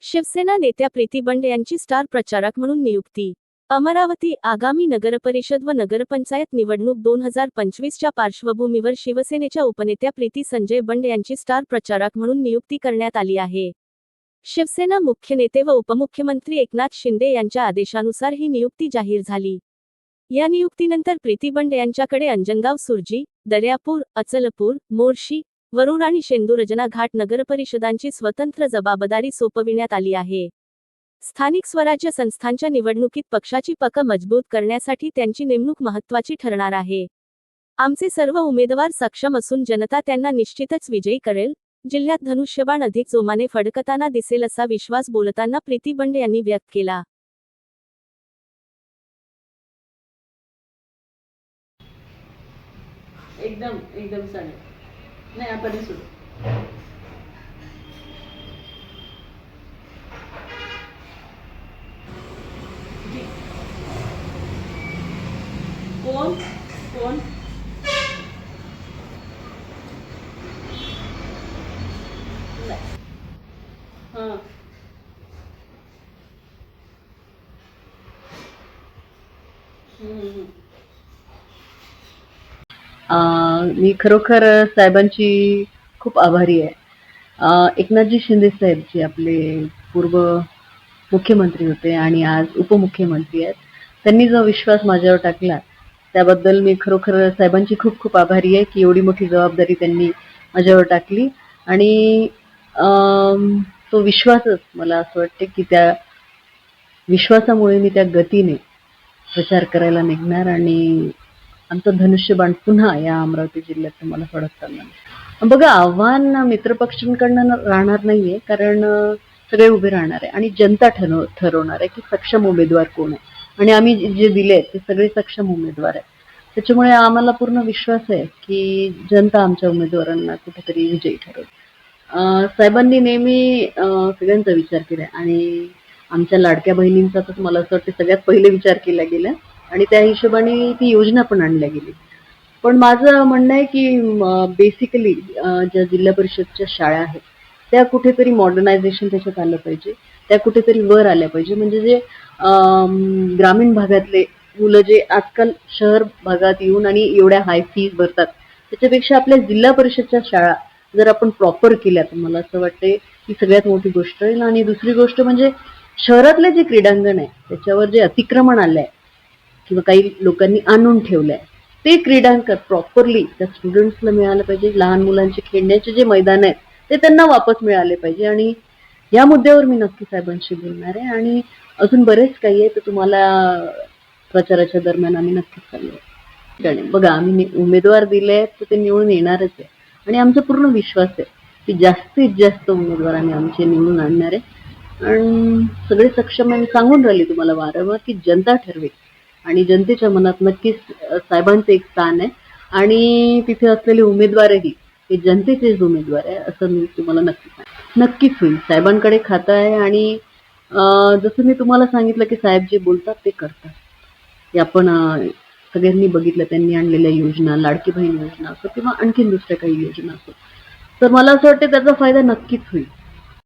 शिवसेना नेत्या प्रीती बंड यांची स्टार प्रचारक म्हणून नियुक्ती. अमरावती. आगामी नगरपरिषद व नगरपंचायत निवडणूक 2025च्या पार्श्वभूमीवर शिवसेनेच्या उपनेत्या प्रीती संजय बंड यांची स्टार प्रचारक म्हणून नियुक्ती करण्यात आली आहे. शिवसेना मुख्य नेते व उपमुख्यमंत्री एकनाथ शिंदे यांच्या आदेशानुसार ही नियुक्ती जाहीर झाली. या नियुक्तीनंतर प्रीती बंड यांच्याकडे अंजनगाव, सुरजी, दर्यापूर, अचलपूर, मोर्शी, वरुड आणि शेंदूरजना घाट नगरपरिषदांची स्वतंत्र जबाबदारी सोपविण्यात आली आहे. स्थानिक स्वराज्य संस्थांच्या निवडणुकीत पक्षाची पकड मजबूत करण्यासाठी त्यांची नेमणूक महत्त्वाची ठरणार आहे. आमचे सर्व उमेदवार सक्षम असून जनता त्यांना निश्चितच विजयी करेल. जिल्ह्यात धनुष्यबाण अधिक जोमाने फडकताना दिसेल असा विश्वास बोलताना प्रीती बंड यांनी व्यक्त केला. एकदम एकदम चालेल. नाही आपण सुरू. कोण कोण हां मी खरोखर साहेबांची खूप आभारी आहे. एकनाथजी शिंदे साहेब जे आपले पूर्व मुख्यमंत्री होते आणि आज उपमुख्यमंत्री आहेत, त्यांनी जो विश्वास माझ्यावर टाकला त्याबद्दल मी खरोखर साहेबांची खूप खूप आभारी आहे की एवढी मोठी जबाबदारी त्यांनी माझ्यावर टाकली. आणि तो विश्वासच मला असं वाटते की त्या विश्वासामुळे मी त्या गतीने प्रचार करायला निघणार आणि आमचं धनुष्यबाण पुन्हा या अमरावती जिल्ह्यात मला फडकताना. बघा, आव्हान मित्रपक्षांकडनं राहणार नाहीये, कारण सगळे उभे राहणार आहे आणि जनता ठरवणार आहे की सक्षम उमेदवार कोण आहे. आणि आम्ही जे दिले ते सगळे सक्षम उमेदवार आहेत. त्याच्यामुळे आम्हाला पूर्ण विश्वास आहे की जनता आमच्या उमेदवारांना कुठेतरी विजयी ठरवेल. साहेबांनी नेहमी सगळ्यांचा विचार केला आणि आमच्या लाडक्या बहिणींचा तर मला असं वाटतं सगळ्यात पहिले विचार केला गेला आणि त्या हिशोबाने ती योजना पण आणल्या गेली. पण माझं म्हणणं आहे की बेसिकली ज्या जिल्हा परिषदच्या शाळा आहेत त्या कुठेतरी मॉडर्नायझेशन त्याच्यात आलं पाहिजे, त्या कुठेतरी वर आल्या पाहिजे. म्हणजे जे ग्रामीण भागातले मुलं जे आजकाल शहर भागात येऊन आणि एवढ्या हाय फीज भरतात, त्याच्यापेक्षा आपल्या जिल्हा परिषदच्या शाळा जर आपण प्रॉपर केल्या तर मला असं वाटते ही सगळ्यात मोठी गोष्ट आहे. आणि दुसरी गोष्ट म्हणजे शहरातले जे क्रीडांगण आहे त्याच्यावर जे अतिक्रमण आलंय किंवा काही लोकांनी आणून ठेवलंय, ते क्रीडांगण प्रॉपरली त्या स्टुडंट्सला मिळालं पाहिजे. लहान मुलांचे खेळण्याचे जे मैदान आहेत ते त्यांना वापस मिळाले पाहिजे. आणि या मुद्द्यावर मी नक्की साहेबांशी बोलणार आहे आणि अजून बरेच काही आहे तर तुम्हाला प्रचाराच्या दरम्यान आम्ही नक्कीच सांगू. बघा, आम्ही उमेदवार दिले तर ते निवडून येणारच आहे आणि आमचा पूर्ण विश्वास आहे की जास्तीत जास्त उमेदवार आम्ही आमचे निवडून आणणार आहे. आणि सगळे सक्षम आहे. मी सांगून राहिली तुम्हाला वारंवार की जनता ठरवेल आणि जनतेच्या मनात नक्कीच साहेबांचं एक स्थान आहे आणि तिथे असलेले उमेदवारही हे जनतेचेच उमेदवार आहे असं मी तुम्हाला नक्कीच होईल. साहेबांकडे खातं आहे आणि जसं मी तुम्हाला सांगितलं की साहेब जे बोलतात ते करतात. हे आपण सगळ्यांनी बघितलं. त्यांनी आणलेल्या योजना, लाडकी बहीण योजना असो किंवा आणखीन दुसऱ्या काही योजना असो, तर मला असं वाटतं त्याचा फायदा नक्कीच होईल.